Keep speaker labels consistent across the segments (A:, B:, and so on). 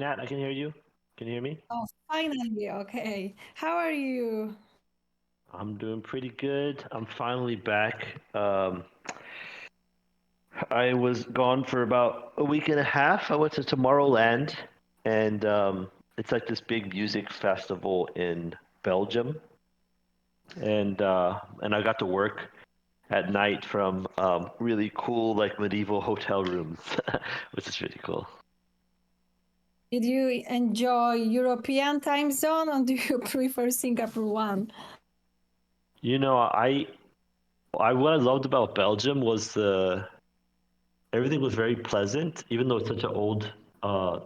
A: Nat. I can hear you. Can you hear me?
B: Oh, finally. Okay. How are you?
A: I'm doing pretty good. I'm finally back. I was gone for about a week and a half. I went to Tomorrowland, and it's like this big music festival in Belgium, and I got to work at night from really cool like medieval hotel rooms, which is really cool.
B: Did you enjoy European time zone or do you prefer Singapore one?
A: You know, I what I loved about Belgium was the everything was very pleasant, even though it's such an old uh,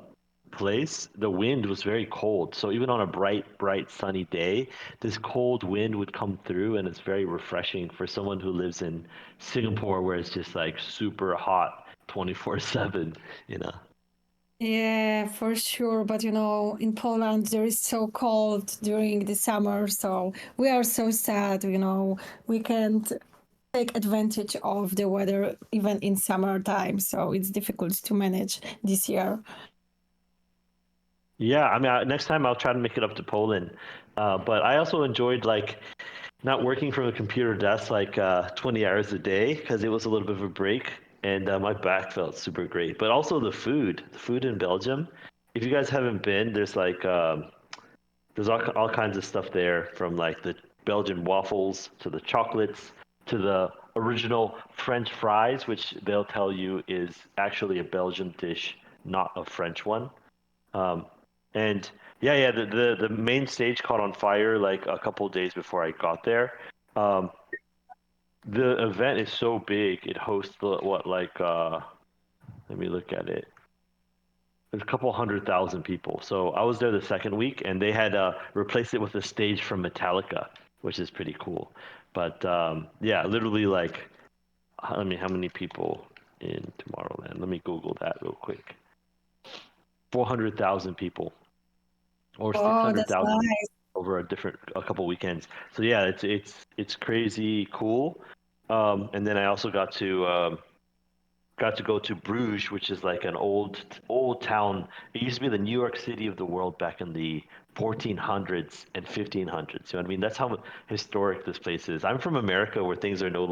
A: place. The wind was very cold, so even on a bright sunny day, this cold wind would come through, and it's very refreshing for someone who lives in Singapore, where it's just like super hot 24/7. You know.
B: Yeah, for sure. But in Poland, there is so cold during the summer. So we are so sad, we can't take advantage of the weather even in summertime. So it's difficult to manage this year.
A: Yeah, I mean, next time I'll try to make it up to Poland. But I also enjoyed like not working from a computer desk like 20 hours a day because it was a little bit of a break and my back felt super great. But also the food in Belgium. If you guys haven't been, there's all kinds of stuff there from like the Belgian waffles to the chocolates to the original French fries, which they'll tell you is actually a Belgian dish, not a French one. Um, and yeah, the main stage caught on fire like a couple of days before I got there. Um, the event is so big; it hosts let me look at it. There's a couple 100,000 people. So I was there the second week, and they had replaced it with a stage from Metallica, which is pretty cool. But yeah, literally like, I mean, how many people in Tomorrowland? Let me Google that real quick. 400,000 people or
B: Oh, that's
A: 600,000
B: nice.
A: over a couple weekends. So yeah, it's crazy cool. And then I also got to go to Bruges, which is like an old town. It used to be the New York City of the world back in the 1400s and 1500s. You know what I mean? That's how historic this place is. I'm from America, where things are no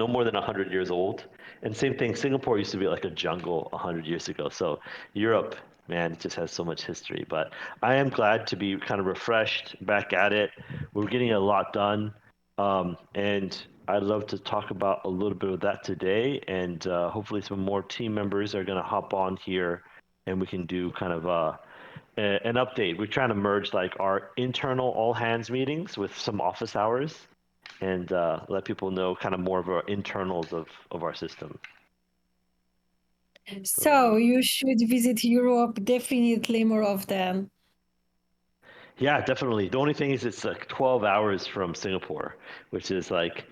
A: more than 100 years old. And same thing, Singapore used to be like a jungle 100 years ago. So Europe, man, it just has so much history. But I am glad to be kind of refreshed, back at it. We're getting a lot done. And I'd love to talk about a little bit of that today, and hopefully some more team members are going to hop on here, and we can do kind of an update. We're trying to merge like our internal all hands meetings with some office hours, and let people know kind of more of our internals of our system. So let
B: So
A: me.
B: you should visit Europe definitely more often.
A: Yeah, definitely. The only thing is it's like 12 hours from Singapore, which is like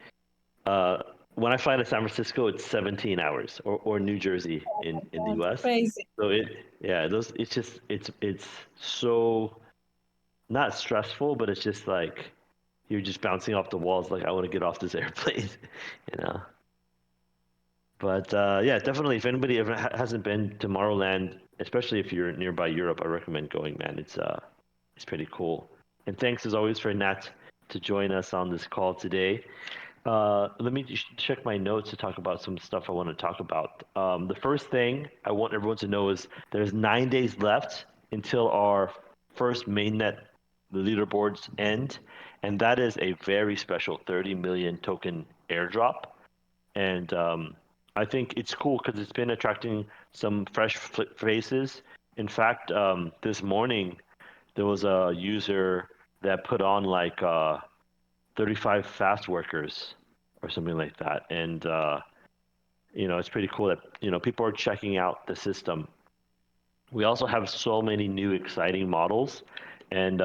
A: Uh, when I fly to San Francisco, it's 17 hours, or New Jersey in the
B: That's
A: U.S.
B: crazy.
A: So yeah, it's just, it's so not stressful, but it's just like you're just bouncing off the walls. Like I want to get off this airplane, you know. But yeah, definitely. If anybody ever hasn't been to Tomorrowland, especially if you're nearby Europe, I recommend going, man. It's pretty cool. And thanks as always for Nat to join us on this call today. Let me just check my notes to talk about some stuff I want to talk about. The first thing I want everyone to know is there's 9 days left until our first mainnet the leaderboards end, and that is a very special 30 million token airdrop. And I think it's cool because it's been attracting some fresh faces. In fact, this morning there was a user that put on like 35 fast workers or something like that. And, it's pretty cool that, people are checking out the system. We also have so many new exciting models and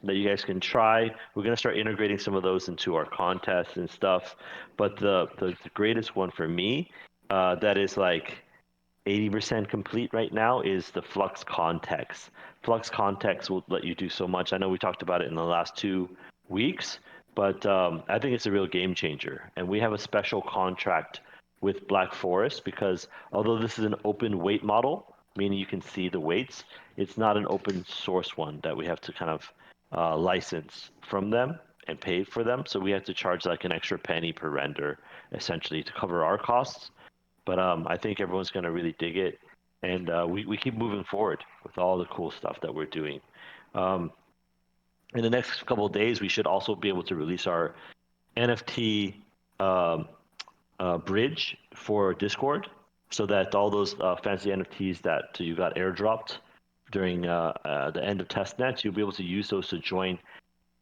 A: that you guys can try. We're going to start integrating some of those into our contests and stuff. But the greatest one for me that is like 80% complete right now is the Flux Context. Flux Context will let you do so much. I know we talked about it in the last 2 weeks, but I think it's a real game changer. And we have a special contract with Black Forest because although this is an open weight model, meaning you can see the weights. It's not an open source one that we have to kind of license from them and pay for them. So we have to charge like an extra penny per render, essentially, to cover our costs. But I think everyone's going to really dig it. And we keep moving forward with all the cool stuff that we're doing. In the next couple of days, we should also be able to release our NFT um, bridge for Discord, so that all those fancy NFTs that you got airdropped during the end of testnet, you'll be able to use those to join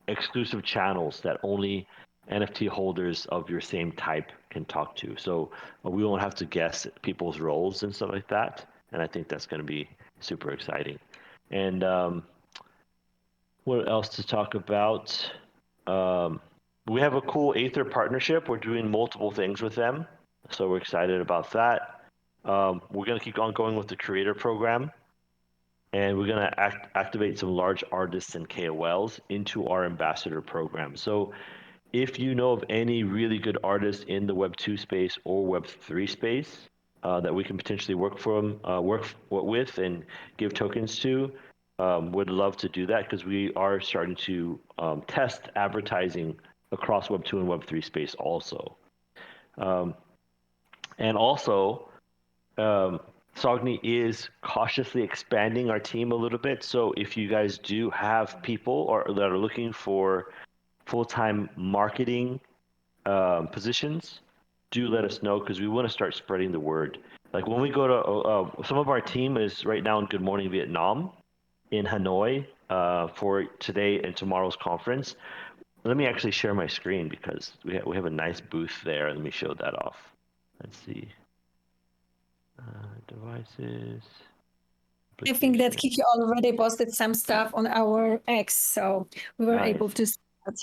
A: exclusive channels that only NFT holders of your same type can talk to. So we won't have to guess people's roles and stuff like that. And I think that's going to be super exciting. And what else to talk about? We have a cool Aether partnership. We're doing multiple things with them. So we're excited about that. We're going to keep on going with the creator program. And we're going to activate some large artists and KOLs into our ambassador program. So if you know of any really good artists in the Web2 space or Web3 space that we can potentially work with and give tokens to, would love to do that, because we are starting to test advertising across Web2 and Web3 space also. And also, Sogni is cautiously expanding our team a little bit. So if you guys do have people that are looking for full-time marketing positions, do let us know, because we want to start spreading the word. Like when we go to some of our team is right now in Good Morning Vietnam in Hanoi for today and tomorrow's conference. Let me actually share my screen, because we have a nice booth there. Let me show that off. Let's see. Devices.
B: I think that
A: application.
B: Kiki already posted some stuff on our X, so we were
A: Nice.
B: able to see that.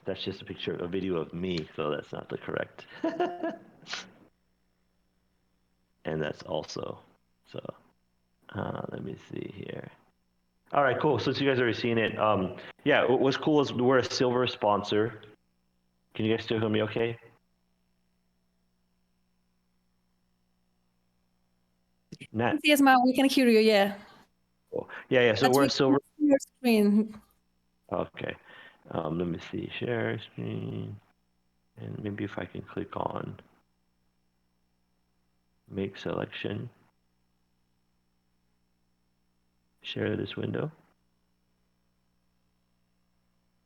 A: That's just a video of me, so that's not the correct. And that's also, so let me see here. All right, cool. Since you guys already seen it, yeah, what's cool is we're a silver sponsor. Can you guys still hear me okay? Nat?
B: Yes, ma'am, we can hear you, yeah.
A: Cool. Yeah, so
B: But
A: we're
B: we
A: a silver.
B: can't see your screen.
A: Okay. Let me see, share screen. And maybe if I can click on make selection, share this window.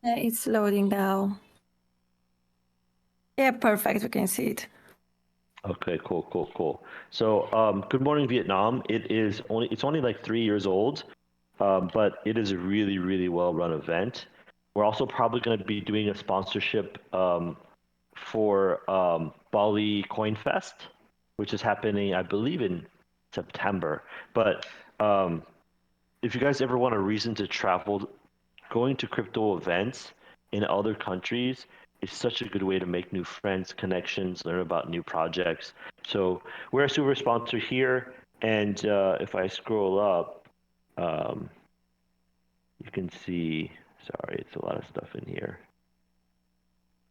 B: Yeah, it's loading now. Yeah, perfect. We can see it.
A: Okay, cool. So, Good Morning Vietnam. It's only like 3 years old, but it is a really, really well-run event. We're also probably going to be doing a sponsorship for Bali Coin Fest, which is happening, I believe, in September. But if you guys ever want a reason to travel, going to crypto events in other countries is such a good way to make new friends, connections, learn about new projects. So we're a super sponsor here, and if I scroll up, you can see. Sorry, it's a lot of stuff in here.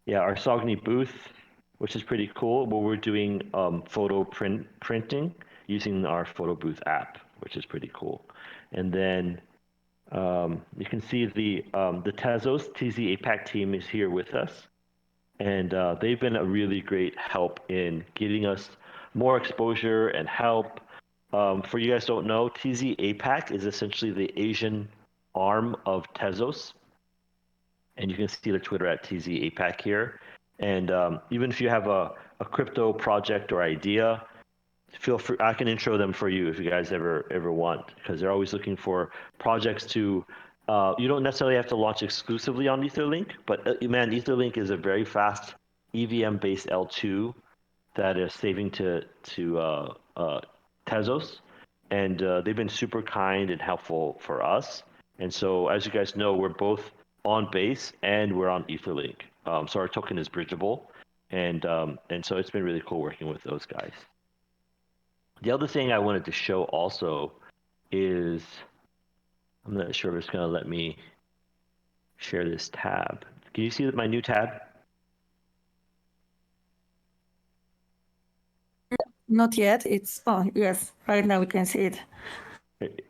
A: Yeah, our Sogni booth, which is pretty cool, where we're doing photo printing using our photo booth app, which is pretty cool. And then you can see the Tezos TZ APAC team is here with us, and they've been a really great help in getting us more exposure and help. For you guys don't know, TZ APAC is essentially the Asian arm of Tezos, and you can see the Twitter at TZ APAC here. And even if you have a crypto project or idea, feel free. I can intro them for you if you guys ever want, because they're always looking for projects to. You don't necessarily have to launch exclusively on Etherlink, but man, Etherlink is a very fast EVM-based L2 that is saving to Tezos, and they've been super kind and helpful for us. And so, as you guys know, we're both on Base and we're on Etherlink, so our token is bridgeable, and so it's been really cool working with those guys. The other thing I wanted to show also is, I'm not sure if it's going to let me share this tab. Can you see my new tab?
B: not yet. It's yes. Right now we can see it.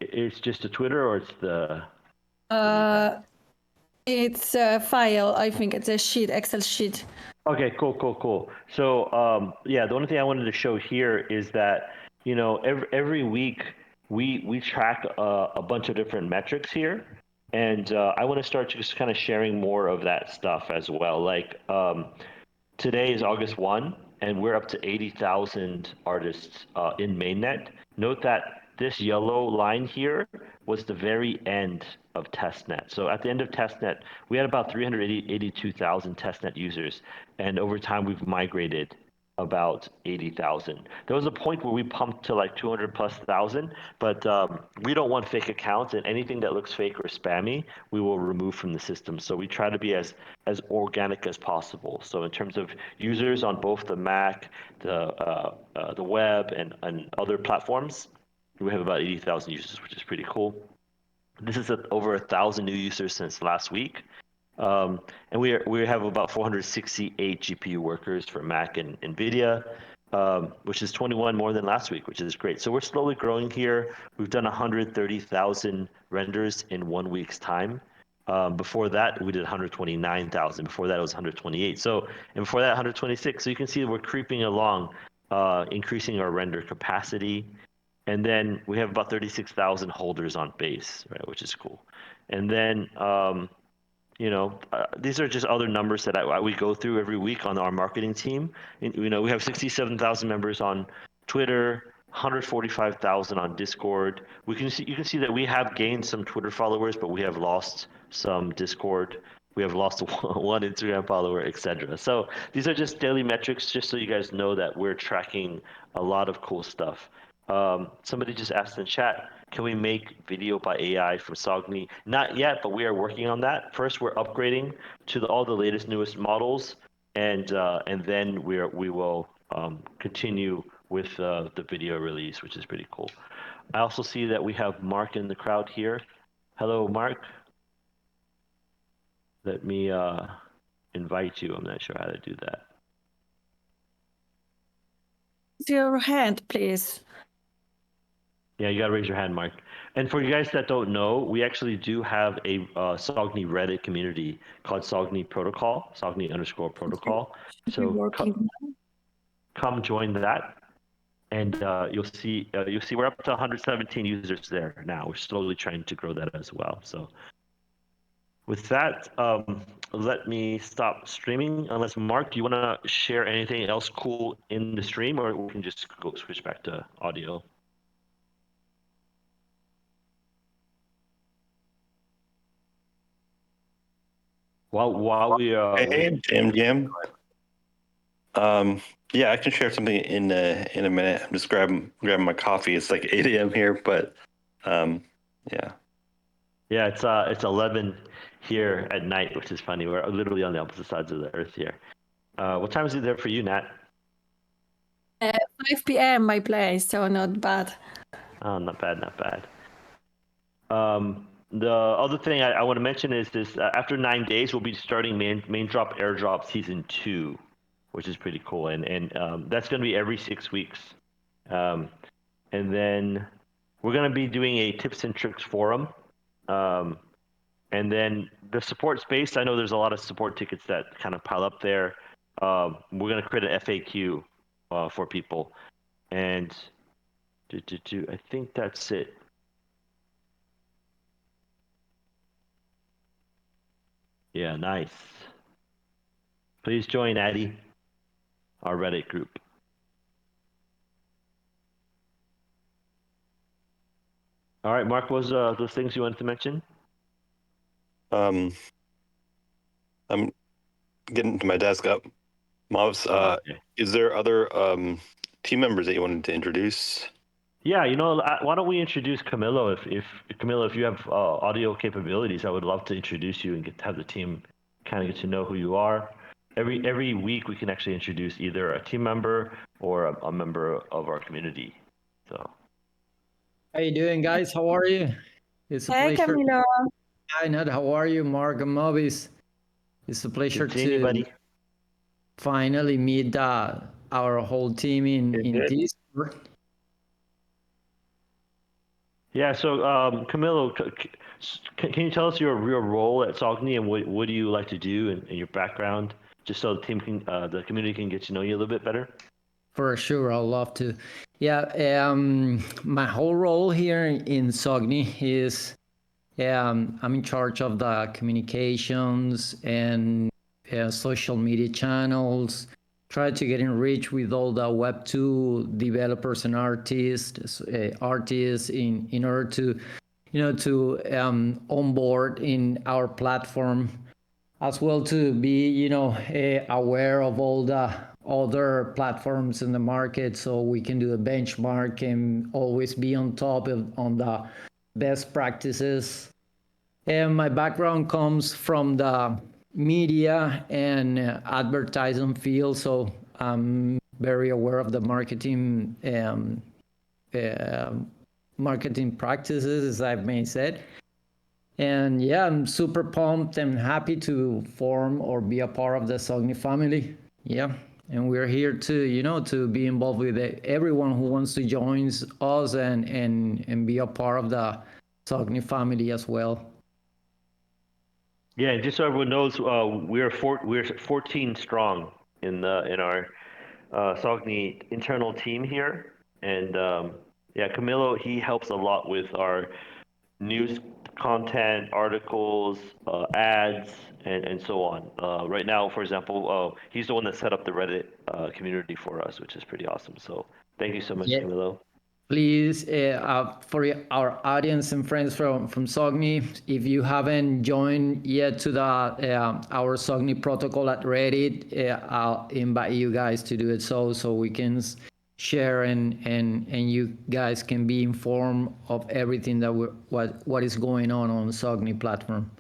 A: It's just a Twitter, or it's the.
B: It's a file. I think it's a sheet, Excel sheet.
A: Okay, cool. So, yeah, the only thing I wanted to show here is that, every week we track a bunch of different metrics here, and I want to start just kind of sharing more of that stuff as well. Like, today is August 1, and we're up to 80,000 artists in mainnet. Note that this yellow line here was the very end of testnet. So at the end of testnet, we had about 382,000 testnet users, and over time we've migrated about 80,000. There was a point where we pumped to like 200 plus thousand, but we don't want fake accounts, and anything that looks fake or spammy, we will remove from the system. So we try to be as organic as possible. So in terms of users on both the Mac, the web, and other platforms, we have about 80,000 users, which is pretty cool. This is over 1,000 new users since last week. And we have about 468 GPU workers for Mac and NVIDIA, which is 21 more than last week, which is great. So we're slowly growing here. We've done 130,000 renders in 1 week's time. Before that, we did 129,000. Before that, it was 128. So, and before that, 126. So you can see we're creeping along, increasing our render capacity. And then we have about 36,000 holders on base, right, which is cool. And then, these are just other numbers that we go through every week on our marketing team. We have 67,000 members on Twitter, 145,000 on Discord. You can see that we have gained some Twitter followers, but we have lost some Discord. We have lost one Instagram follower, etc. So these are just daily metrics, just so you guys know that we're tracking a lot of cool stuff. Somebody just asked in chat, can we make video by AI for Sogni? Not yet, but we are working on that. First, we're upgrading to all the latest, newest models, and then we will continue with the video release, which is pretty cool. I also see that we have Mark in the crowd here. Hello, Mark. Let me invite you. I'm not sure how to do that.
B: Raise your hand, please.
A: Yeah, you got to raise your hand, Mark. And for you guys that don't know, we actually do have a Sogni Reddit community called Sogni Protocol, Sogni_protocol. So come join that, and you'll see we're up to 117 users there now. We're slowly trying to grow that as well. So with that, let me stop streaming. Unless Mark, do you want to share anything else cool in the stream, or we can just go switch back to audio? While we
C: hey, Jam. Yeah, I can share something in a minute. I'm just grabbing my coffee. It's like 8 a.m. here, but yeah.
A: Yeah, it's 11 here at night, which is funny. We're literally on the opposite sides of the earth here. What time is it there for you, Nat?
B: 5 p.m. my place, so not bad.
A: Oh, not bad. The other thing I want to mention is this: after 9 days, we'll be starting main drop airdrop season 2, which is pretty cool, and that's going to be every 6 weeks. And then we're going to be doing a tips and tricks forum. And then the support space, I know there's a lot of support tickets that kind of pile up there. We're going to create an FAQ for people. And I think that's it. Yeah, nice. Please join Addy, our Reddit group. All right, Mark, what was those things you wanted to mention?
C: I'm getting to my desk up. Mavs,
A: Okay.
C: Is there other team members that you wanted to introduce?
A: Yeah, why don't we introduce Camilo? If you have audio capabilities, I would love to introduce you and have the team kind of get to know who you are. Every week we can actually introduce either a team member or a member of our community. So.
D: How you doing, guys? How are you? It's a
B: Hey,
D: pleasure.
B: Camilo.
D: Hi, Ned. How are you, Mark and Mobis? It's a pleasure
A: Good seeing you, buddy.
D: finally meet our whole team in this
A: Yeah, so Camilo, can you tell us your real role at Sogni and what do you like to do and your background, just so the team can, the community can get to know you a little bit better?
D: For sure, I'd love to. Yeah, my whole role here in Sogni is I'm in charge of the communications and social media channels. Try to get in reach with all the Web2 developers and artists, in order to, onboard in our platform, as well to be, aware of all the other platforms in the market, so we can do a benchmark and always be on top on the best practices. And my background comes from the media and advertising field, so I'm very aware of the marketing practices, as I may said. And yeah, I'm super pumped and happy to form or be a part of the Sogni family. Yeah, and we're here to to be involved with everyone who wants to join us and be a part of the Sogni family as well.
A: Yeah, and just so everyone knows, we're 14 strong in our Sogni internal team here, and yeah, Camilo, he helps a lot with our news content, articles, ads, and so on. Right now, for example, he's the one that set up the Reddit community for us, which is pretty awesome. So thank you so much,
D: Yeah.
A: Camilo.
D: Please, for our audience and friends from Sogni, if you haven't joined yet to the our Sogni protocol at Reddit, I'll invite you guys to do it so we can share and you guys can be informed of everything that what is going on the Sogni platform.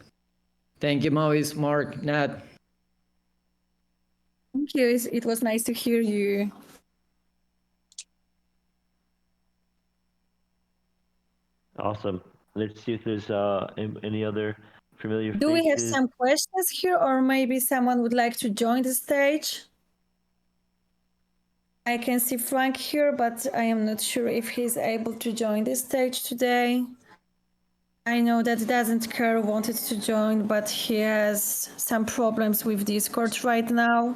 D: Thank you, Maurice, Mark, Nat.
B: Thank you. It was nice to hear you.
A: Awesome. Let's see if there's any other familiar
B: Do we have
A: faces.
B: some questions here, or maybe someone would like to join the stage? I can see Frank here, but I am not sure if he's able to join the stage today. I know that Doesn't Care wanted to join, but he has some problems with Discord right now.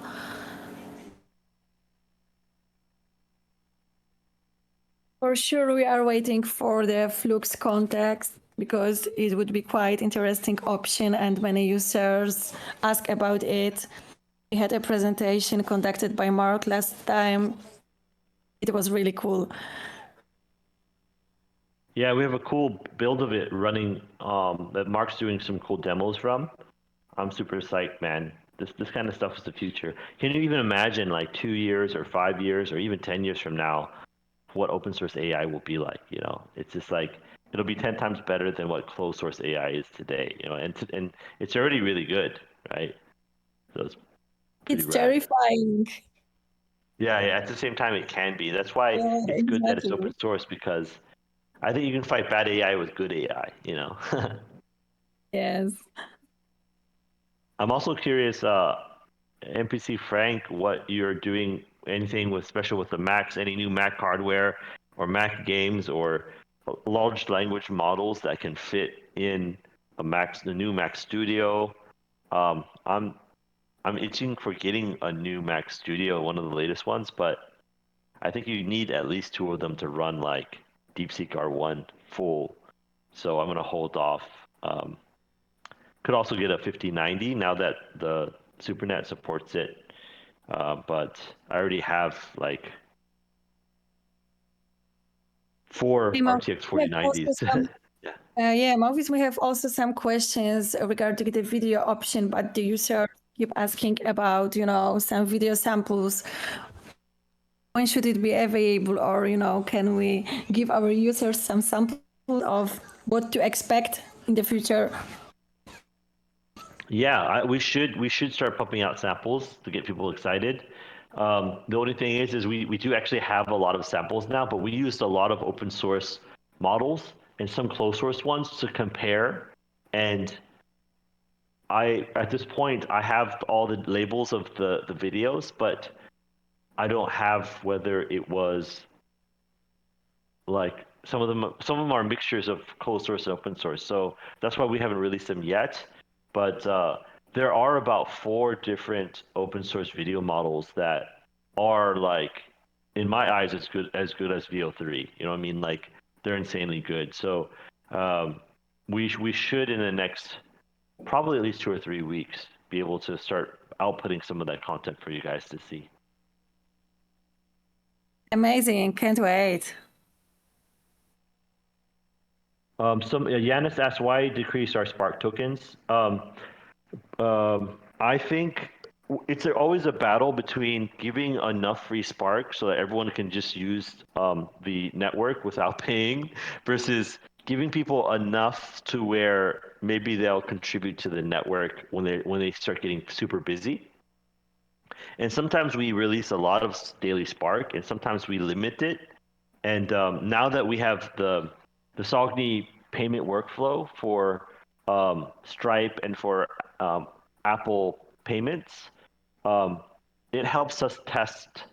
B: For sure, we are waiting for the Flux context because it would be quite interesting option and many users ask about it. We had a presentation conducted by Mark last time. It was really cool.
A: Yeah, we have a cool build of it running that Mark's doing some cool demos from. I'm super psyched, man. This kind of stuff is the future. Can you even imagine like 2 years or 5 years or even 10 years from now what open source AI will be like, It's just like it'll be 10 times better than what closed source AI is today, and it's already really good, right? So
B: It's
A: rad.
B: terrifying.
A: Yeah, at the same time it can be. That's why
B: Yeah,
A: it's good that it's
B: exactly.
A: open source, because I think you can fight bad AI with good AI,
B: Yes.
A: I'm also curious, NPC Frank, what you're doing, anything special with the Macs, any new Mac hardware or Mac games or large language models that can fit in the new Mac Studio. I'm itching for getting a new Mac Studio, one of the latest ones, but I think you need at least 2 of them to run like DeepSeek R1 full. So I'm gonna hold off. Could also get a 5090 now that the SuperNet supports it, but I already have like 4 RTX 4090s.
B: Yeah, Mavis, we have also some questions regarding the video option, but the user keep asking about, some video samples. When should it be available, or can we give our users some samples of what to expect in the future?
A: Yeah, we should start pumping out samples to get people excited. The only thing is we do actually have a lot of samples now, but we used a lot of open source models and some closed source ones to compare. And at this point, I have all the labels of the videos, but I don't have whether it was like some of them are mixtures of closed source and open source. So that's why we haven't released them yet. But there are about 4 different open source video models that are like, in my eyes, as good as VO3. You know what I mean? Like they're insanely good. So we should in the next probably at least 2 or 3 weeks be able to start outputting some of that content for you guys to see.
B: Amazing. Can't wait.
A: Yanis asked why decrease our Spark tokens. I think it's always a battle between giving enough free Spark so that everyone can just use the network without paying, versus giving people enough to where maybe they'll contribute to the network when they start getting super busy. And sometimes we release a lot of daily Spark, and sometimes we limit it. And now that we have the Sogni payment workflow for Stripe and for Apple payments, it helps us test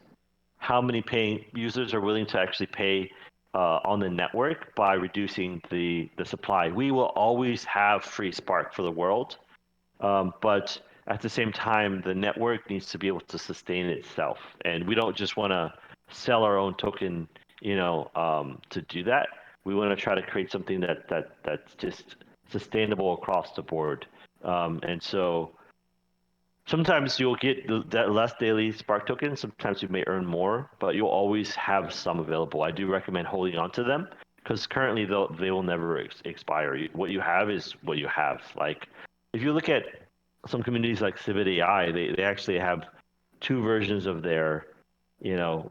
A: how many paying users are willing to actually pay on the network by reducing the supply. We will always have free Spark for the world, but at the same time, the network needs to be able to sustain itself, and we don't just want to sell our own token, to do that. We want to try to create something that's just sustainable across the board, and so sometimes you'll get that less daily Spark tokens. Sometimes you may earn more, but you'll always have some available. I do recommend holding on to them because currently they will never expire. What you have is what you have. Like if you look at some communities like Sogni.ai, they actually have 2 versions of their,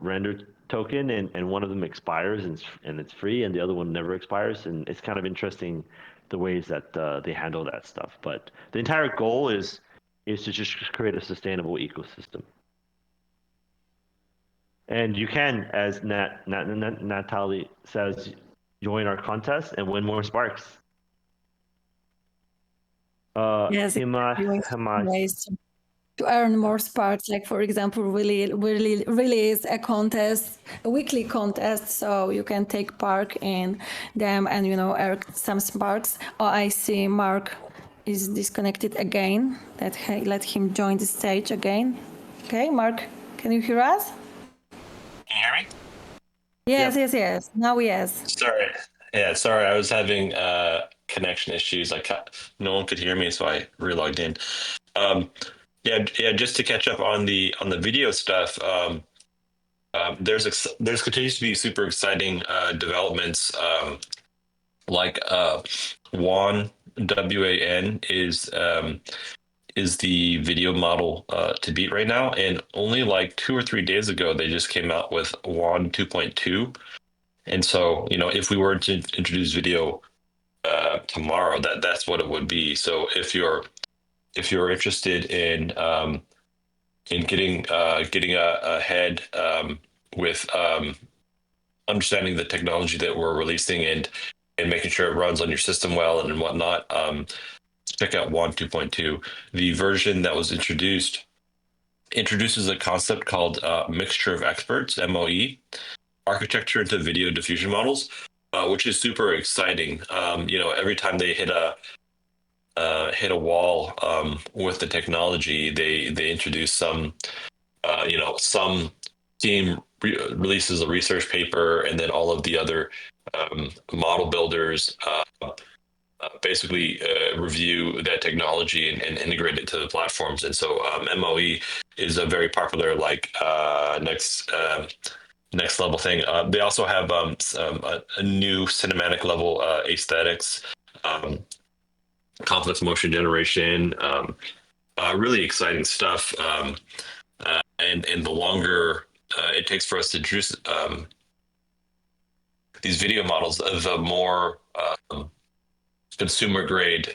A: render token, and one of them expires and it's free, and the other one never expires. And it's kind of interesting the ways that they handle that stuff. But the entire goal is to just create a sustainable ecosystem. And you can, as Natalie says, join our contest and win more Sparks.
B: Yes,
A: Hima,
B: ways to earn more Sparks. Like for example, really release a contest, a weekly contest, so you can take part in them and earn some Sparks. Oh, I see Mark is disconnected again. Let him join the stage again. Okay, Mark, can you hear us?
C: Can you hear me?
B: Yes,
A: Yep.
B: yes. Now yes.
C: Sorry. Yeah, sorry. I was having connection issues. No one could hear me, so I relogged in. Yeah. Just to catch up on the video stuff. There's continues to be super exciting developments. Like WAN, WAN is the video model to beat right now, and only like 2 or 3 days ago they just came out with WAN 2.2. And so, if we were to introduce video tomorrow, that's what it would be. So if you're interested in getting ahead with understanding the technology that we're releasing and making sure it runs on your system well and whatnot, check out WAN 2.2. The version that was introduces a concept called mixture of experts, MOE, architecture into video diffusion models, which is super exciting. Every time they hit a wall with the technology, they introduce some team releases a research paper, and then all of the other model builders basically review that technology and integrate it to the platforms. And so MOE is a very popular next level thing. They also have a new cinematic level aesthetics, complex motion generation, really exciting stuff. And the longer it takes for us to introduce these video models, the more consumer grade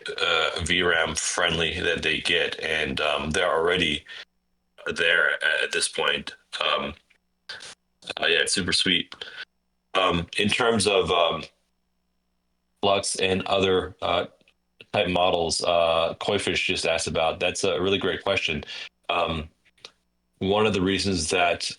C: VRAM friendly that they get, and they're already there at this point. Yeah, it's super sweet. In terms of Flux and other type models, Koifish just asked about, that's a really great question. One of the reasons that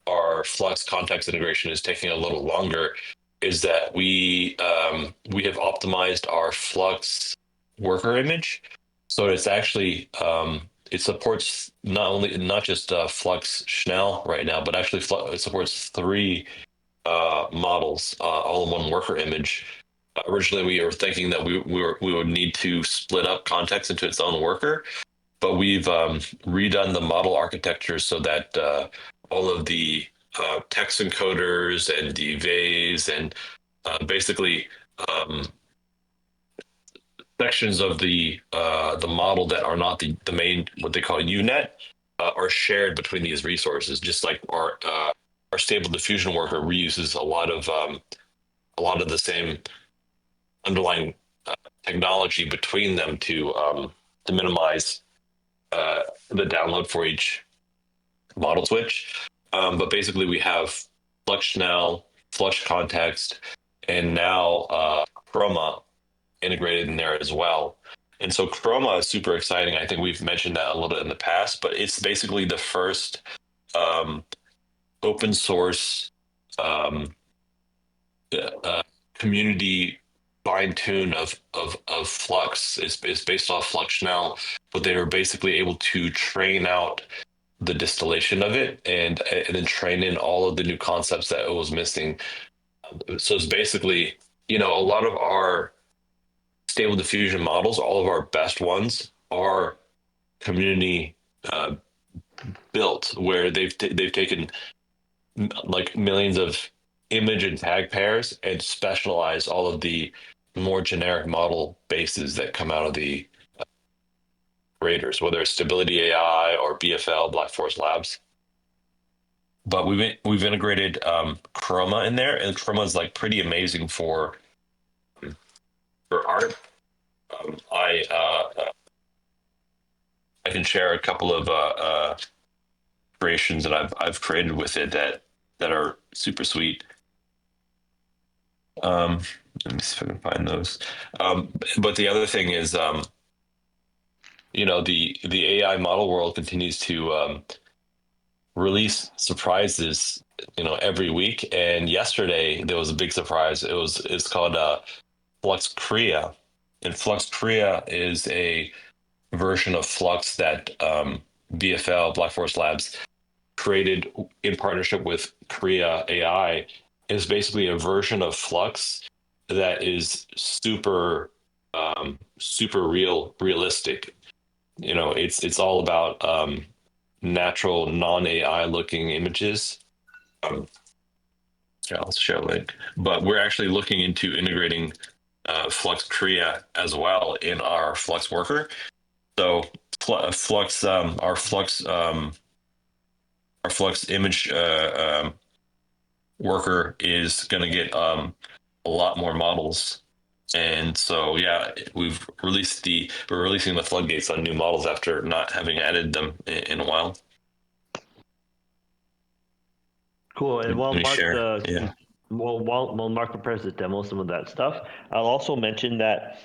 C: our Flux context integration is taking a little longer is that we have optimized our Flux worker image, so it's actually it supports not just Flux Schnell right now, but actually it supports three models all in one worker image. Originally, we were thinking that we would need to split up context into its own worker, but we've redone the model architecture so that all of the text encoders and DVAs and basically um, sections of the model that are not the main what they call UNet are shared between these resources. Just like our stable diffusion worker reuses a lot of the same underlying technology between them to minimize the download for each model switch. But basically, we have Flux now, Flush Context, and now Chroma integrated in there as well. And so Chroma is super exciting. I think we've mentioned that a little bit in the past, but it's basically the first open source community fine tune of Flux. It's based off Flux now, but they were basically able to train out the distillation of it and then train in all of the new concepts that it was missing. So it's basically, a lot of our stable diffusion models, all of our best ones are community built, where they've taken like millions of image and tag pairs and specialize all of the more generic model bases that come out of the creators, whether it's Stability AI or BFL, Black Forest Labs. But we've integrated Chroma in there, and Chroma is like pretty amazing for art. I can share a couple of creations that I've created with it that are super sweet. Let me see if I can find those. But the other thing is, the AI model world continues to release surprises, every week. And yesterday there was a big surprise. It's called Flux Korea, and Flux Korea is a version of Flux that BFL, Black Forest Labs, created in partnership with Korea AI. Is basically a version of Flux that is super realistic. It's all about natural non-AI looking images. Yeah, I'll share a link. But we're actually looking into integrating Flux Korea as well in our Flux worker. So Flux, our Flux image worker is going to get a lot more models. And so, yeah, we're releasing the floodgates on new models after not having added them in a while.
A: Cool. And while
C: Yeah.
A: while Mark prepares to demo some of that stuff, I'll also mention that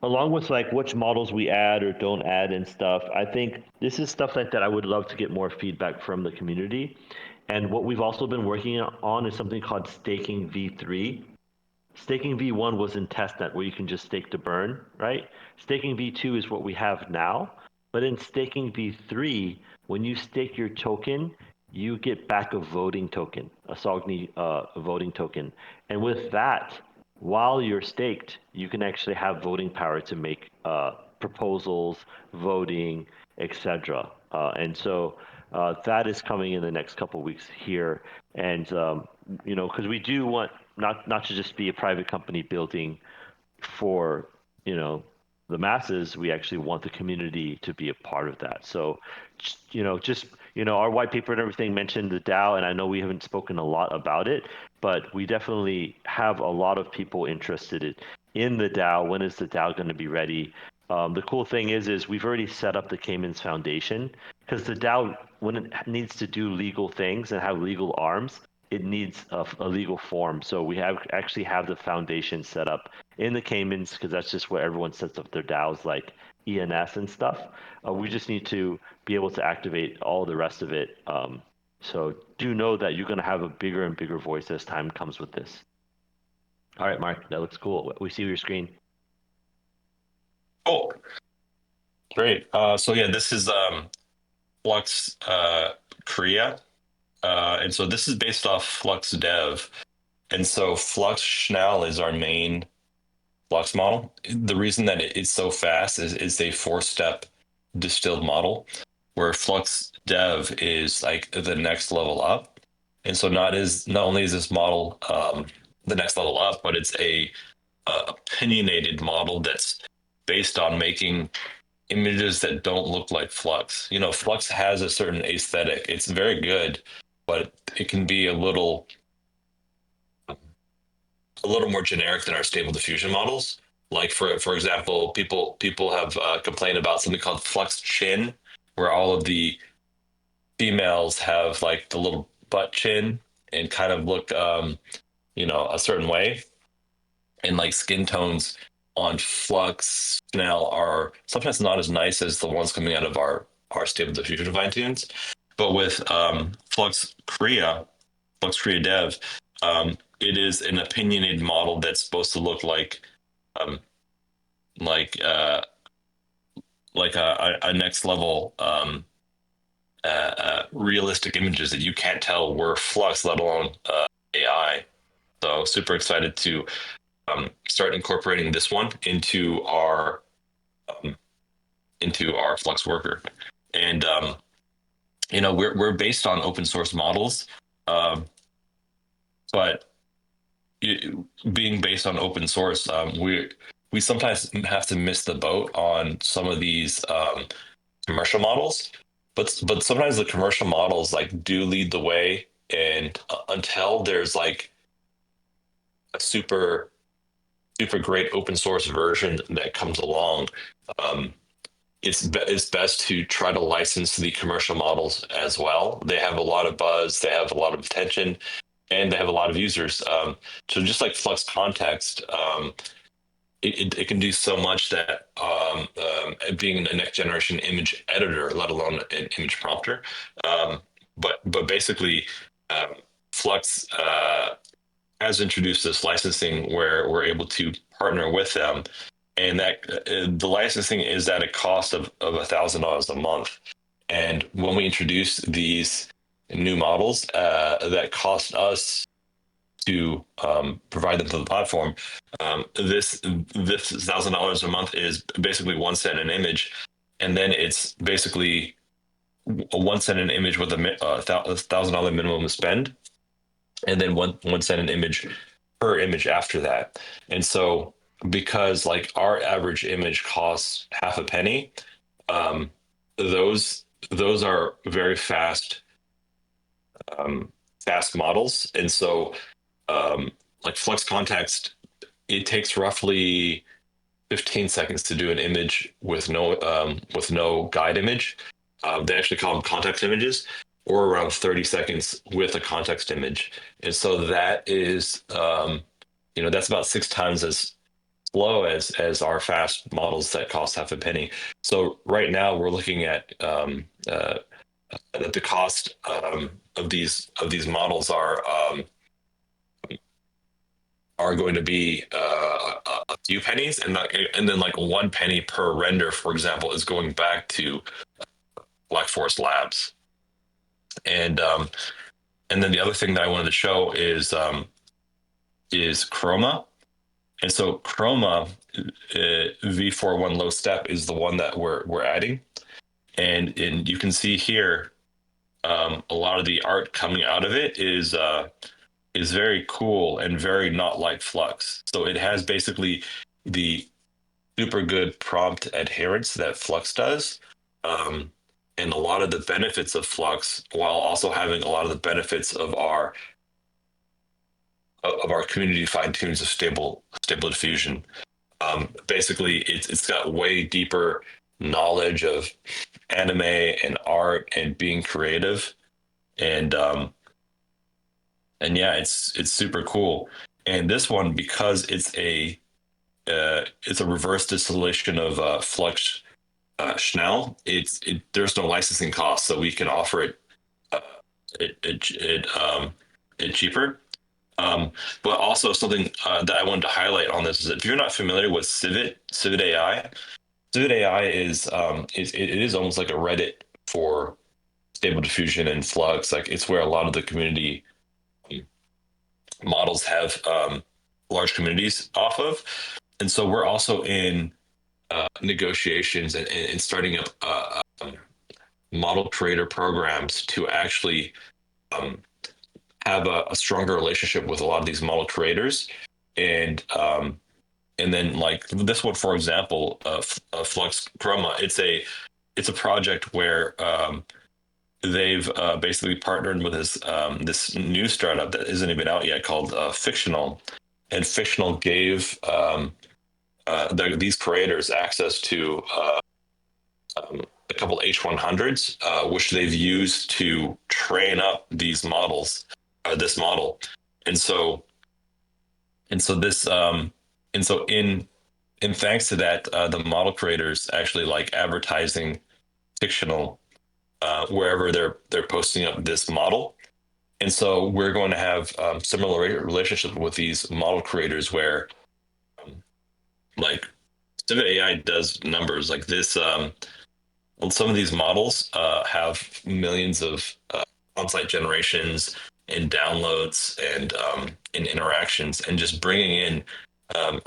A: along with like which models we add or don't add and stuff, I think this is stuff like that I would love to get more feedback from the community. And what we've also been working on is something called staking V3. Staking V1 was in testnet where you can just stake to burn, right? Staking V2 is what we have now. But in staking V3, when you stake your token, you get back a voting token, a Sogni voting token. And with that, while you're staked, you can actually have voting power to make proposals, voting, etc. And so that is coming in the next couple of weeks here. And, because we do want not to just be a private company building for, the masses, we actually want the community to be a part of that. So, our white paper and everything mentioned the DAO, and I know we haven't spoken a lot about it, but we definitely have a lot of people interested in the DAO. When is the DAO going to be ready? The cool thing is we've already set up the Caymans Foundation, because the DAO, when it needs to do legal things and have legal arms, it needs a legal form. So we actually have the foundation set up in the Caymans, because that's just where everyone sets up their DAOs, like ENS and stuff. We just need to be able to activate all the rest of it So do know that you're going to have a bigger and bigger voice as time comes with this. All right, Mark, that looks cool. We see your screen.
C: Cool. Great. So yeah, this is Flux Korea. And so this is based off Flux Dev. And so Flux Schnell is our main Flux model. The reason that it's so fast is a 4-step distilled model, where Flux Dev is like the next level up. And so not only is this model the next level up, but it's a opinionated model that's based on making images that don't look like Flux. You know, Flux has a certain aesthetic. It's very good, but it can be a little more generic than our stable diffusion models. Like for example, people have complained about something called Flux Chin, where all of the females have like the little butt chin and kind of look a certain way, and like skin tones on Flux now are sometimes not as nice as the ones coming out of our stable diffusion fine tunes. But with Flux Korea Dev, it is an opinionated model that's supposed to look um, like uh, like a next level realistic images that you can't tell were Flux, let alone AI. So super excited to start incorporating this one um, into our Flux worker, and we're based on open source models, um, but being based on open source, we sometimes have to miss the boat on some of these commercial models, but sometimes the commercial models like do lead the way, and until there's like a super great open source version that comes along, um, it's best to try to license the commercial models as well. They have a lot of buzz, they have a lot of attention, and they have a lot of users. So just like Flux Context, it can do so much that being a next generation image editor, let alone an image prompter. But basically, um, Flux has introduced this licensing where we're able to partner with them, and that the licensing is at a cost of $1,000 a month. And when we introduce these new models that cost us to provide them to the platform, this $1,000 a month is basically 1 cent an image, and then it's basically a 1 cent an image with a $1,000 minimum spend, and then one cent an image per image after that. And so because like our average image costs half a penny, um, those are very fast models. And so like Flux Context, it takes roughly 15 seconds to do an image with no guide image. They actually call them context images, or around 30 seconds with a context image. And so that is, that's about 6 times as slow as our fast models that cost half a penny. So right now we're looking at the cost of these models are going to be a few pennies, and then like 1 penny per render, for example, is going back to Black Forest Labs. And then the other thing that I wanted to show is Chroma. And so Chroma V41 low step is the one that we're adding, and you can see here a lot of the art coming out of it is very cool and very not like Flux. So it has basically the super good prompt adherence that Flux does, and a lot of the benefits of Flux, while also having a lot of the benefits of our community fine tunes of stable diffusion. Basically, it's got way deeper knowledge of anime and art and being creative, and yeah, it's super cool. And this one, because it's a reverse distillation of Flux Schnell, there's no licensing cost, so we can offer it it cheaper. But also something that I wanted to highlight on this is that if you're not familiar with Civet AI, Civet AI it is almost like a Reddit for Stable Diffusion and Flux. Like it's where a lot of the community models have large communities off of, and so we're also in negotiations and starting up model creator programs to actually um, have a stronger relationship with a lot of these model creators, and then like this one, for example, Flux Chroma, it's a project where they've basically partnered with this new startup that isn't even out yet called Fictional, and Fictional gave these creators access to a couple H100s, which they've used to train up these models, this model, and so and so this and so in thanks to that, the model creators actually like advertising Fictional wherever they're posting up this model. And so we're going to have similar relationship with these model creators where like Civet AI does numbers like this. Some of these models have millions of on-site generations and downloads and interactions, and just bringing in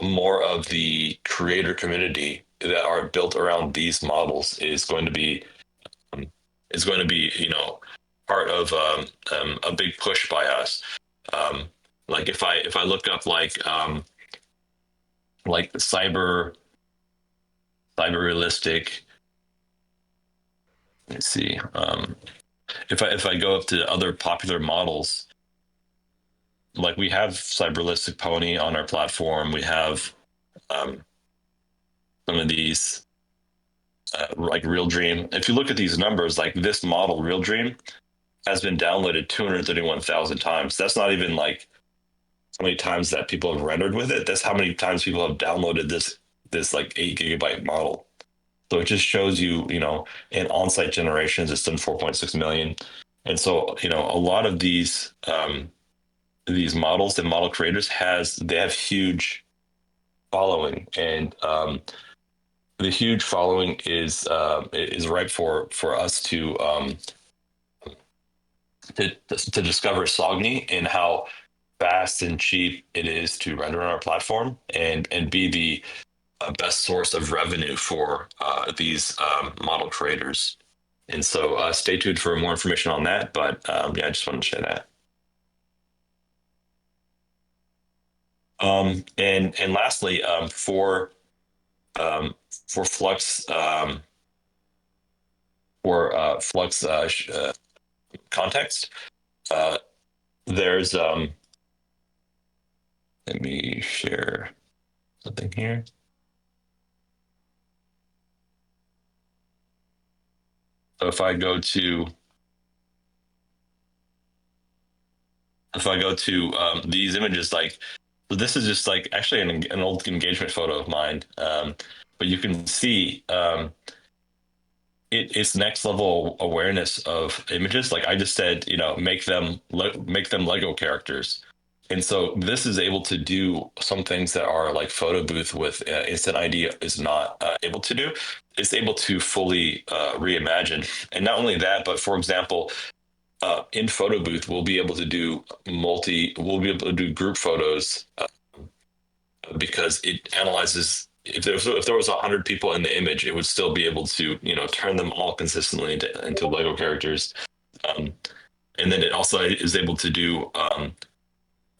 C: more of the creator community that are built around these models um, is going to be part of a big push by us. Um, like if I look up like cyber realistic. Let's see. If I go up to other popular models, like we have Cyberlistic Pony on our platform, we have um, some of these like Real Dream. If you look at these numbers, like this model, Real Dream, has been downloaded 231,000 times. That's not even like how many times that people have rendered with it. That's how many times people have downloaded this like 8 GB model. So it just shows you, in on-site generations, it's done 4.6 million. And so, a lot of these models and model creators they have huge following, and the huge following is ripe for us to discover Sogni and how fast and cheap it is to render on our platform, and be the best source of revenue for these model creators. And so stay tuned for more information on that. But yeah, I just wanted to share that. And lastly, for Flux Flux context, there's let me share something here. So if I go to these images, like, so this is just like actually an old engagement photo of mine, but you can see it's next level awareness of images. Like I just said, make them Lego characters. And so this is able to do some things that are like photo booth with instant ID is not able to do. It's able to fully reimagine. And not only that, but for example, in photo booth, we'll be able to do group photos because it analyzes if there was 100 people in the image, it would still be able to turn them all consistently into Lego characters. Um, and then it also is able to do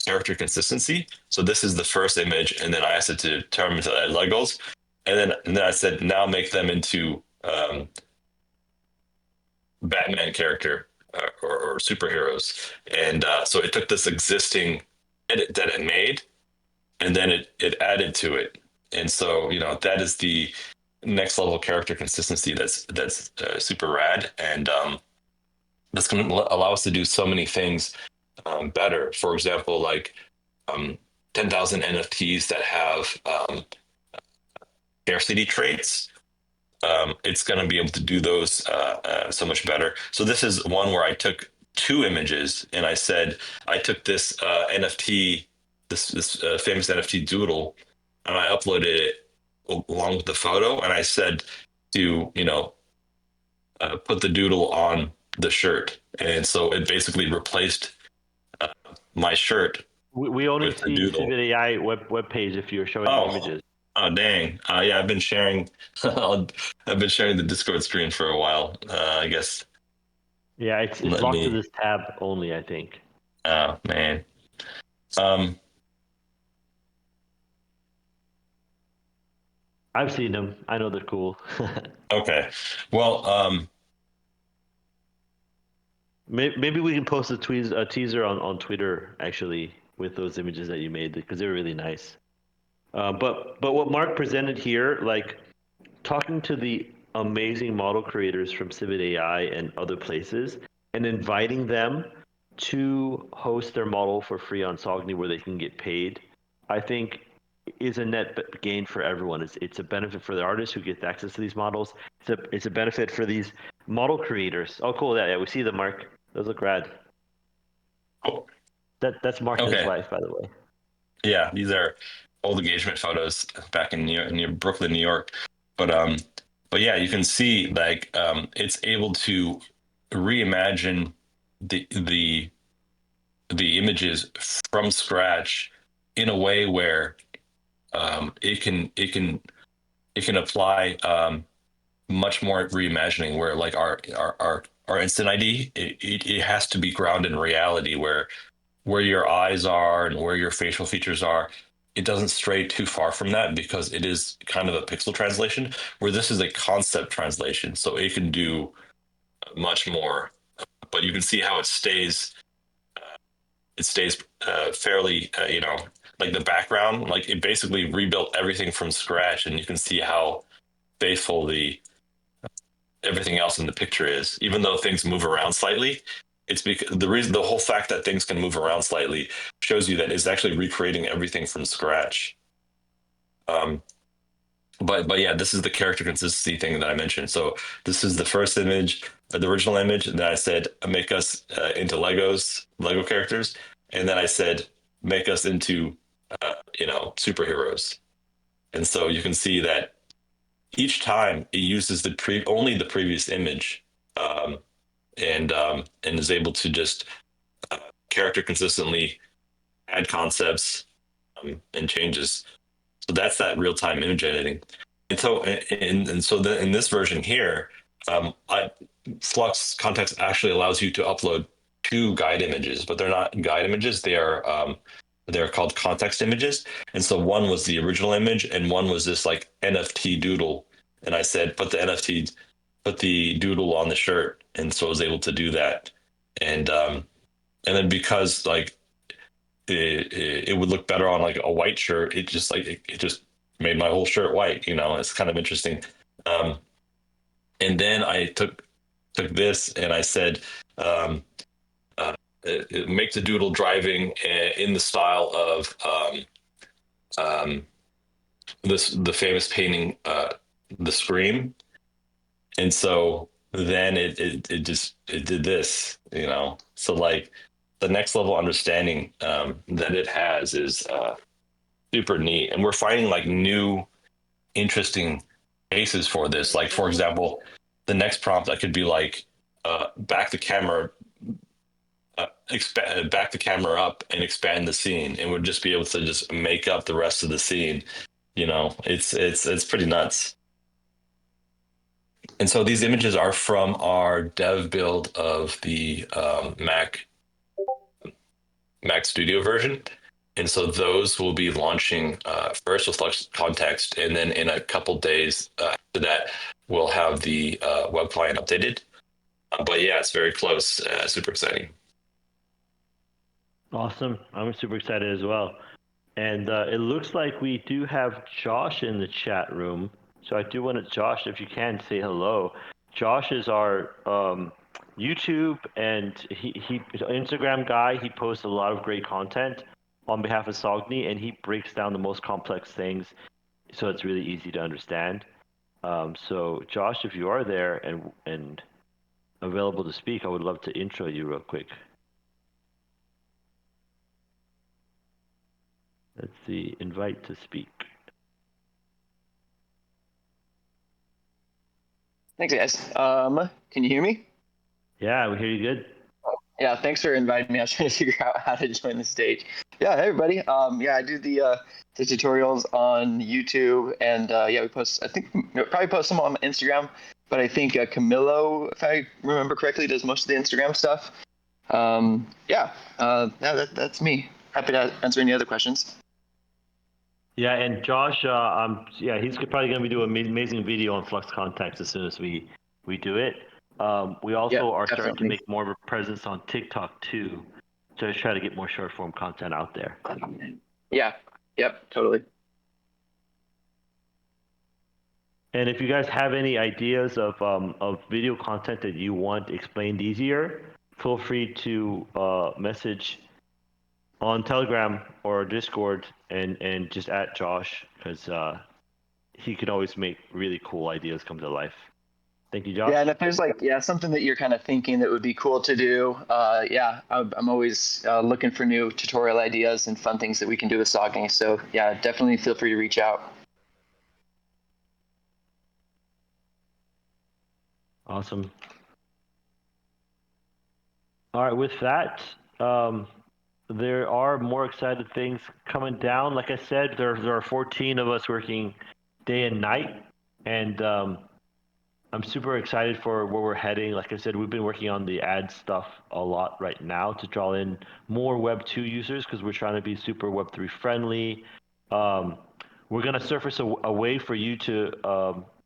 C: character consistency. So this is the first image, and then I asked it to turn them into Legos, and then I said now make them into Batman character or superheroes, and so it took this existing edit that it made, and then it added to it, and so that is the next level character consistency that's super rad, and that's going to allow us to do so many things better. For example, like 10,000 NFTs that have scarcity traits. It's going to be able to do those so much better. So this is one where I took two images, and I said I took this NFT, this famous NFT doodle, and I uploaded it along with the photo, and I said to put the doodle on the shirt, and so it basically replaced my shirt
A: We only
C: with the
A: see
C: doodle.
A: Sogni.ai web page if you're showing the
C: Oh,
A: images.
C: oh, dang! Yeah, I've been sharing. I've been sharing the Discord screen for a while. I guess.
A: Yeah, it's
C: Let
A: locked to
C: me.
A: this tab only, I think.
C: Oh man. Um.
A: I've seen them. I know they're cool.
C: Okay. Well.
A: Maybe we can post a teaser on Twitter actually with those images that you made because they're really nice. But what Mark presented here, like talking to the amazing model creators from Civit.ai and other places, and inviting them to host their model for free on Sogni where they can get paid, I think is a net gain for everyone. It's a benefit for the artists who get access to these models. It's a benefit for these model creators. Oh, cool! Yeah, we see them, Mark. Those look rad.
C: Oh,
A: That's Mark and his
C: okay.
A: wife, by the way.
C: Yeah, these are old engagement photos back in near Brooklyn, New York. But yeah, you can see like it's able to reimagine the the images from scratch in a way where it can apply much more reimagining where like our instant ID it has to be grounded in reality where your eyes are and where your facial features are. It doesn't stray too far from that because it is kind of a pixel translation, where this is a concept translation. So it can do much more, but you can see how it stays fairly, like the background, like it basically rebuilt everything from scratch, and you can see how faithful the everything else in the picture is, even though things move around slightly. It's because the whole fact that things can move around slightly shows you that it's actually recreating everything from scratch. Um, but yeah, this is the character consistency thing that I mentioned. So this is the first image, the original image, and then I said make us into Lego characters, and then I said make us into superheroes. And so you can see that each time it uses only the previous image, um, and is able to just character consistently add concepts and changes. So that's that real time image editing. And so in this version here, Flux Context actually allows you to upload two guide images, but they're not guide images. They're called context images. And so one was the original image, and one was this like NFT doodle. And I said, put the doodle on the shirt, and so I was able to do that. And then because like it would look better on like a white shirt, it just made my whole shirt white. It's kind of interesting. Um, and then I took this and I said, um, make the doodle driving in the style of um, the famous painting, The Scream. And so then it did this. So like the next level understanding that it has is super neat, and we're finding like new interesting cases for this. Like for example, the next prompt I could be like back the camera back the camera up and expand the scene, and would just be able to just make up the rest of the scene. It's pretty nuts. And so these images are from our dev build of the Mac Studio version. And so those will be launching first with Flux Context, and then in a couple days after that, we'll have the web client updated. But yeah, it's very close. Super exciting.
A: Awesome. I'm super excited as well. And it looks like we do have Josh in the chat room. So I do want to, Josh, if you can, say hello. Josh is our YouTube and he Instagram guy. He posts a lot of great content on behalf of Sogni, and he breaks down the most complex things, so it's really easy to understand. So Josh, if you are there, and available to speak, I would love to intro you real quick. Let's see, invite to speak.
E: Thanks, guys. Can you hear me?
A: Yeah, we hear you good.
E: Yeah, thanks for inviting me. I was trying to figure out how to join the stage. Yeah, hey everybody. Yeah, I do the tutorials on YouTube, and yeah, we post. I think probably post some on Instagram, but I think Camilo, if I remember correctly, does most of the Instagram stuff. Yeah, that's me. Happy to answer any other questions.
A: Yeah, and Josh, yeah, he's probably going to be doing an amazing video on Flux Contacts as soon as we do it. We also are starting to make more of a presence on TikTok too, so just try to get more short form content out there.
E: Yeah, yep, totally.
A: And if you guys have any ideas of video content that you want explained easier, feel free to message on Telegram or Discord and just at Josh, because he can always make really cool ideas come to life. Thank you, Josh.
E: Yeah, and if there's something that you're kind of thinking that would be cool to do, yeah, I'm always looking for new tutorial ideas and fun things that we can do with Sogni. So yeah, definitely feel free to reach out.
A: Awesome. All right, with that, there are more excited things coming down. Like I said, there are 14 of us working day and night, and I'm super excited for where we're heading. Like I said, we've been working on the ad stuff a lot right now to draw in more Web 2 users because we're trying to be super Web 3 friendly. We're going to surface a way for you to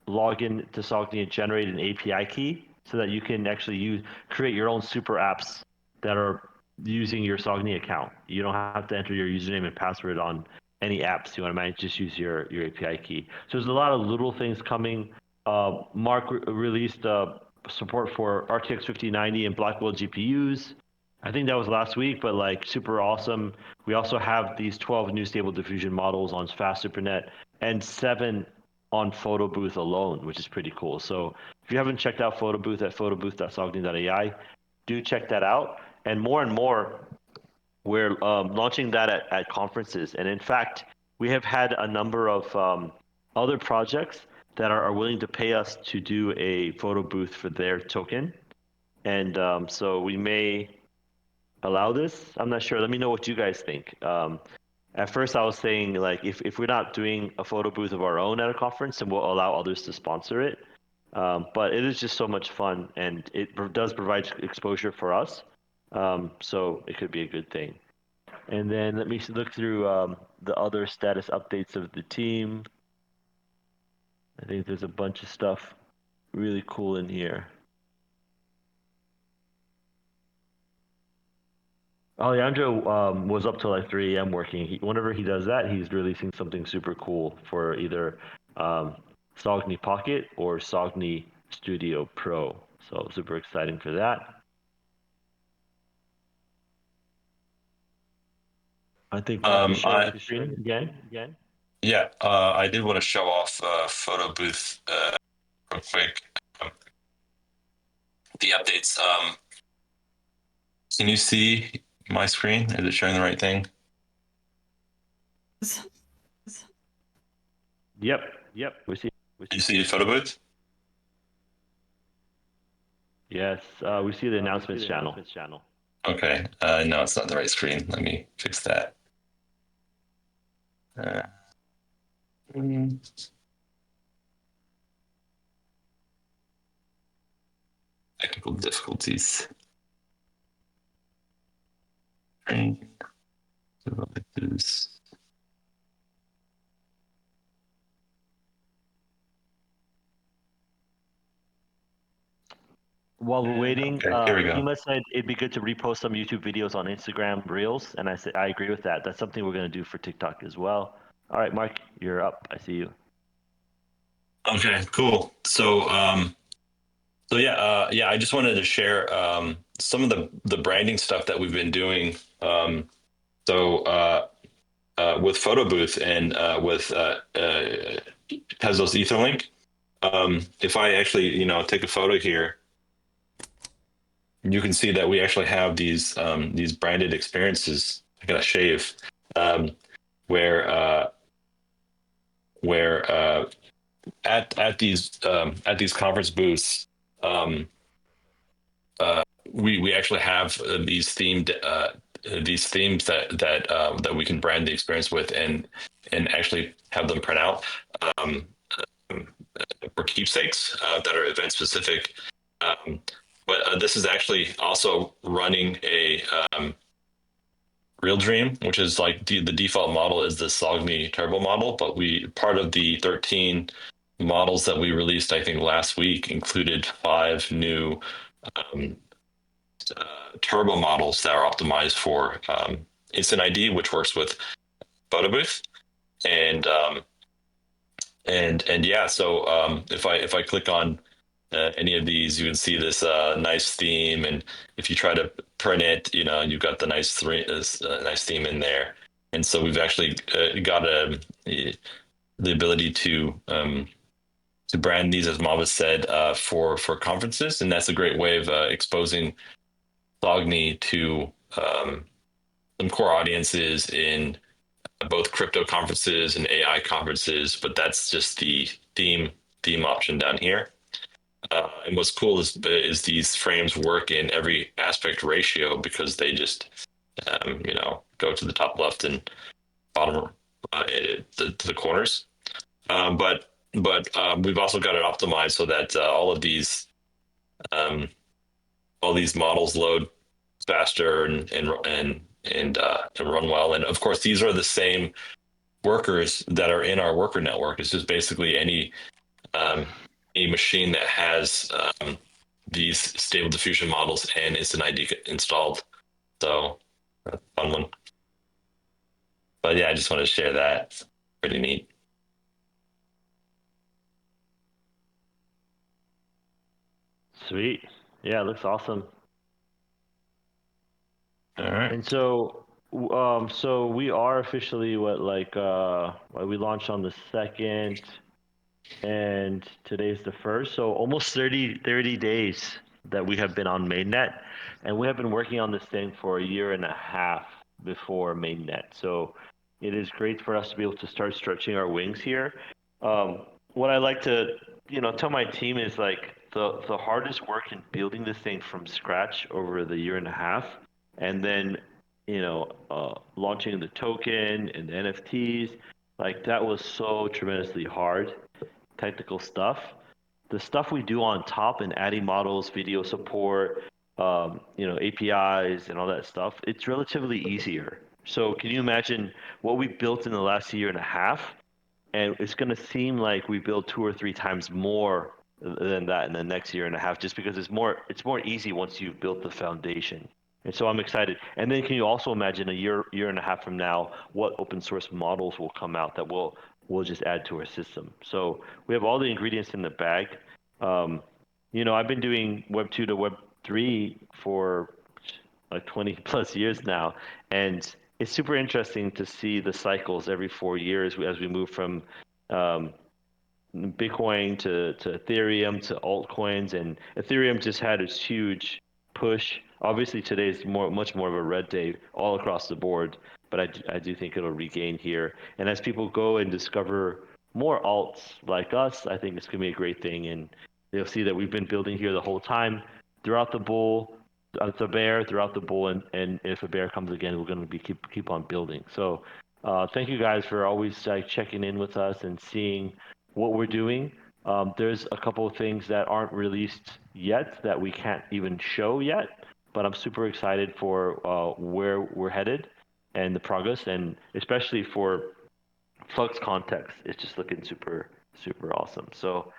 A: log in to Sogni and generate an API key so that you can actually create your own super apps that are using your Sogni account. You don't have to enter your username and password on any apps you want to manage. Just use your API key. So there's a lot of little things coming. Mark released support for RTX 5090 and Blackwell GPUs. I think that was last week, but super awesome. We also have these 12 new Stable Diffusion models on Fast SuperNet and 7 on PhotoBooth alone, which is pretty cool. So if you haven't checked out PhotoBooth at photobooth.sogni.ai, do check that out. And more, we're launching that at conferences. And in fact, we have had a number of other projects that are willing to pay us to do a photo booth for their token. And so we may allow this. I'm not sure. Let me know what you guys think. At first, I was saying, if we're not doing a photo booth of our own at a conference, then we'll allow others to sponsor it. But it is just so much fun, and it does provide exposure for us. So it could be a good thing. And then let me look through the other status updates of the team. I think there's a bunch of stuff really cool in here. Alejandro was up till 3 a.m. working. Whenever he does that, he's releasing something super cool for either Sogni Pocket or Sogni Studio Pro. So super exciting for that. I think share the screen again.
C: Yeah, I did want to show off Photo Booth real quick. The updates. Can you see my screen? Is it showing the right thing?
A: Yep. We see.
C: You see Photo Booth?
A: Yes, we see the announcements channel.
C: Okay. No, it's not the right screen. Let me fix that. Technical difficulties.
A: While we're waiting,
C: here we go.
A: Kima said it'd be good to repost some YouTube videos on Instagram Reels, and I said I agree with that. That's something we're going to do for TikTok as well. All right, Mark, you're up. I see you. Okay,
C: cool. So, yeah, I just wanted to share some of the branding stuff that we've been doing. With Photo Booth and with Tezos Etherlink, if I actually take a photo here, you can see that we actually have these branded experiences. I gotta shave, where at these conference booths, um, we actually have these themes that we can brand the experience with and actually have them print out um, for keepsakes that are event specific. Um, but this is actually also running a Real Dream, which is like the default model is the Sogni turbo model, but we part of the 13 models that we released, I think last week, included 5 new um, turbo models that are optimized for Instant ID, which works with Photo Booth, and yeah. So if I click on any of these, you can see this nice theme, and if you try to print it, you've got the nice theme in there. And so we've actually got the ability to brand these, as Mava said, for conferences, and that's a great way of exposing Sogni to some core audiences in both crypto conferences and AI conferences. But that's just the theme option down here. And what's cool is these frames work in every aspect ratio because they just go to the top left and bottom to the corners. But we've also got it optimized so that um, all these models load faster and run well. And of course, these are the same workers that are in our worker network. It's just basically a machine that has these stable diffusion models and Instant ID installed. So, fun one. But yeah, I just wanted to share that. Pretty neat.
A: Sweet. Yeah, it looks awesome.
C: All right.
A: And so, so we are officially we launched on the 2nd, and today's the 1st. So almost 30 days that we have been on mainnet, and we have been working on this thing for a year and a half before mainnet. So it is great for us to be able to start stretching our wings here. What I like to, tell my team is like the hardest work in building this thing from scratch over the year and a half, and then launching the token and the NFTs, like that was so tremendously hard technical stuff. The stuff we do on top and adding models, video support, APIs and all that stuff, it's relatively easier. So can you imagine what we built in the last year and a half? And it's going to seem like we build 2 or 3 times more than that in the next year and a half, just because it's more easy once you've built the foundation. And so I'm excited. And then can you also imagine a year and a half from now, what open source models will come out that we'll just add to our system? So we have all the ingredients in the bag. I've been doing Web 2 to Web 3 for like 20 plus years now, and it's super interesting to see the cycles every 4 years as we move from Bitcoin to Ethereum to altcoins, and Ethereum just had its huge push. Obviously, today is much more of a red day all across the board, but I do think it'll regain here. And as people go and discover more alts like us, I think it's going to be a great thing. And they'll see that we've been building here the whole time throughout the bull. It's a bear throughout the bull, and if a bear comes again, we're going to be keep on building. So thank you guys for always checking in with us and seeing what we're doing. There's a couple of things that aren't released yet that we can't even show yet, but I'm super excited for where we're headed and the progress, and especially for Flux context, it's just looking super awesome. So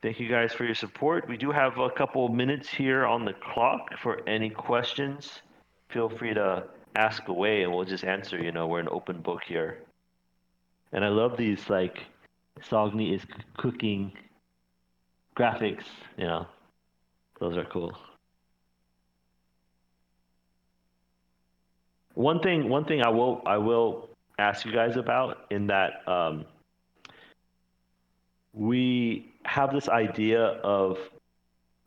A: thank you guys for your support. We do have a couple of minutes here on the clock for any questions. Feel free to ask away and we'll just answer. We're an open book here. And I love these like Sogni is cooking graphics, those are cool. One thing I will ask you guys about in that we have this idea of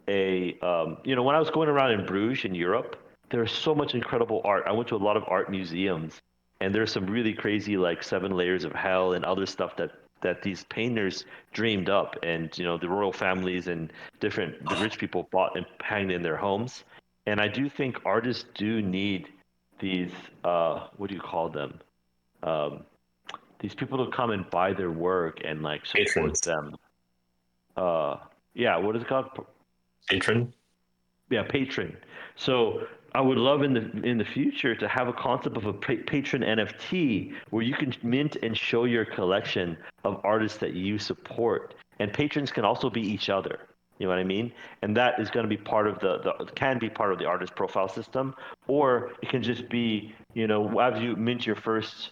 A: when I was going around in Bruges in Europe, there's so much incredible art. I went to a lot of art museums, and there's some really crazy like Seven Layers of Hell and other stuff that these painters dreamed up, and the royal families and the rich people bought and hanged in their homes. And I do think artists do need these what do you call them? Um, these people to come and buy their work and like support
C: Patrons.
A: them. Uh, yeah, what is it called?
C: Patron.
A: Yeah, patron. So I would love in the future to have a concept of a patron NFT where you can mint and show your collection of artists that you support, and patrons can also be each other. You know what I mean? And that is going to be part of the can be part of the artist profile system, or it can just be as you mint your first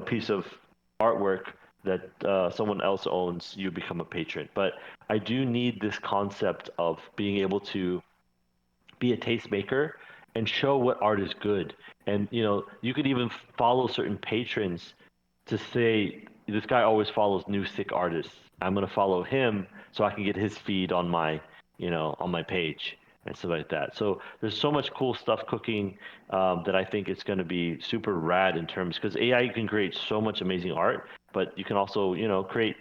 A: piece of artwork that someone else owns, you become a patron. But I do need this concept of being able to be a tastemaker and show what art is good. And you could even follow certain patrons to say this guy always follows new sick artists. I'm gonna follow him so I can get his feed on my on my page and stuff like that. So there's so much cool stuff cooking that I think it's going to be super rad in terms because AI can create so much amazing art, but you can also create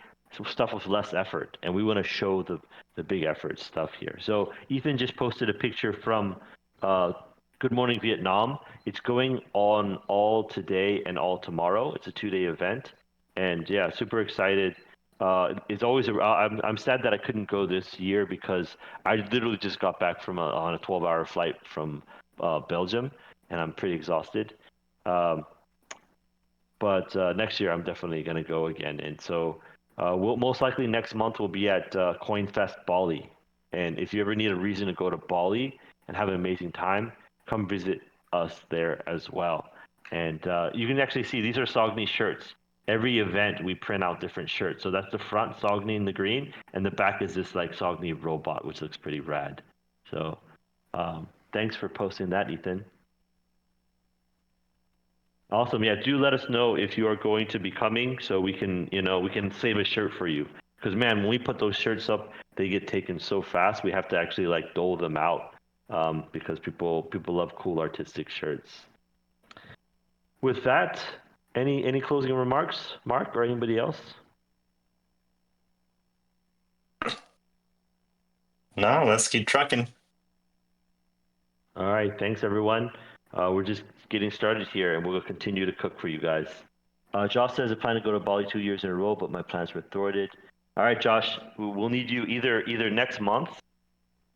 A: stuff with less effort, and we want to show the big effort stuff here. So Ethan just posted a picture from Good Morning Vietnam. It's going on all today and all tomorrow. It's a 2-day event, and yeah, super excited. It's always I'm sad that I couldn't go this year because I literally just got back from on a 12-hour flight from Belgium, and I'm pretty exhausted. But next year I'm definitely going to go again, and so we'll most likely next month we'll be at CoinFest Bali. And if you ever need a reason to go to Bali and have an amazing time, come visit us there as well. And you can actually see these are Sogni shirts. Every event we print out different shirts. So that's the front Sogni in the green, and the back is this like Sogni robot, which looks pretty rad. So thanks for posting that, Ethan. Awesome. Yeah, do let us know if you are going to be coming so we can save a shirt for you. Because man, when we put those shirts up, they get taken so fast. We have to actually like dole them out because people love cool artistic shirts. With that, any closing remarks, Mark, or anybody else?
C: No, let's keep trucking.
A: All right, thanks everyone. We're just getting started here, and we'll continue to cook for you guys. Josh says I plan to go to Bali 2 years in a row, but my plans were thwarted. All right, Josh, we'll need you either next month.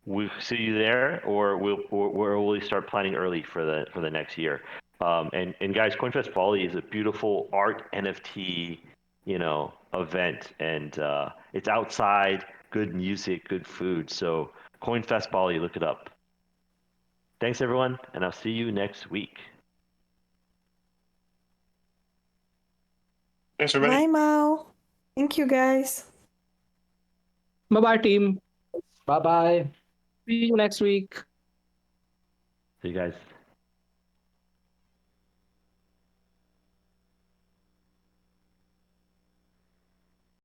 A: We'll see you there, or we'll start planning early for the next year. And guys, CoinFest Bali is a beautiful art NFT event, and it's outside, good music, good food. So CoinFest Bali, look it up. Thanks everyone, and I'll see you next week.
C: Thanks, everybody.
B: Bye, Mao. Thank you, guys.
F: Bye-bye, team.
D: Bye bye.
F: See you next week.
A: See you guys.